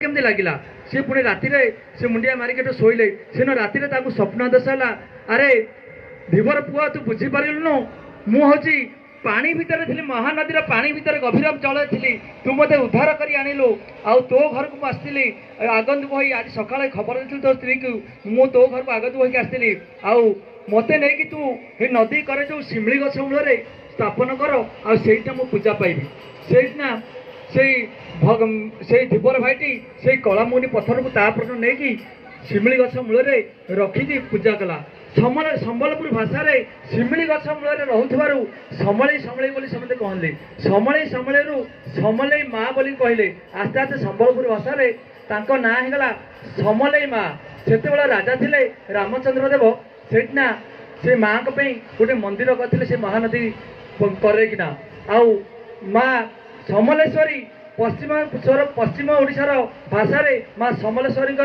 केमती लगिला सी पुणी राति से मुंडिया मारिक शोले सेन राति स्वप्न दशा है अरे धीवर पुआ तू बुझीपारूनु मुझे पानी भितर थी महानदी पानी भितर गभीर जल थी तू मत उद्धार कर आणिलु आ तो घर को आसती आगंतुक हो आज सका खबर देती तो स्त्री को मु तो घर को आगंतुक होकर आसती आउ मत नहीं तू ये नदी करे जो शिमिली गछ मूल स्थापन कर आईटा मु पूजा पाइबी सेना से धीवर भाईटी से कलामुनि पत्थर को तापर नहीं शिमिली गछ मूल रखी पूजा कला संबलपुर भाषा रे शिमिली गछ मूल रोथु समले समले बोली समझे कहले समले समले समले माँ बोली कहले आस्ते आस्ते संबलपुर भाषा रे तांको ना होगला समले माँ से राजा थिले रामचंद्र देव सेठना से माँ गोटे मंदिर करते से महानदी करना आउ माँ समलेश्वरी पश्चिम ओडिशार भाषा रे माँ समलेश्वरी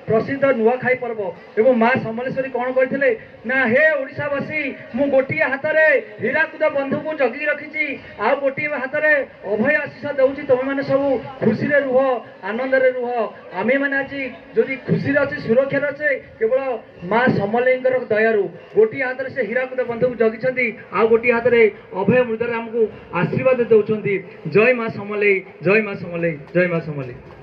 प्रसिद्ध नुआखाई पर्व एवं माँ समलेश्वरी कौन करते ना हे ओडिशावासी मु गोटे हाथ में हीराकुद बंधु को जगी रखी आ गोटे हाथ में अभय आशीष दूसरी तुम मैंने सब खुशी रुह आनंद रुह आम मैंने आज जदि खुशी अच्छे सुरक्षा अच्छे केवल माँ समलेई दयारू गोटे हाथ में से हीराकुद बंधु को जगी आ गोटे हाथ में अभय मुद्रा आमको आशीर्वाद दौरान जय माँ समलेई जय माँ समलेई जय माँ समलेई।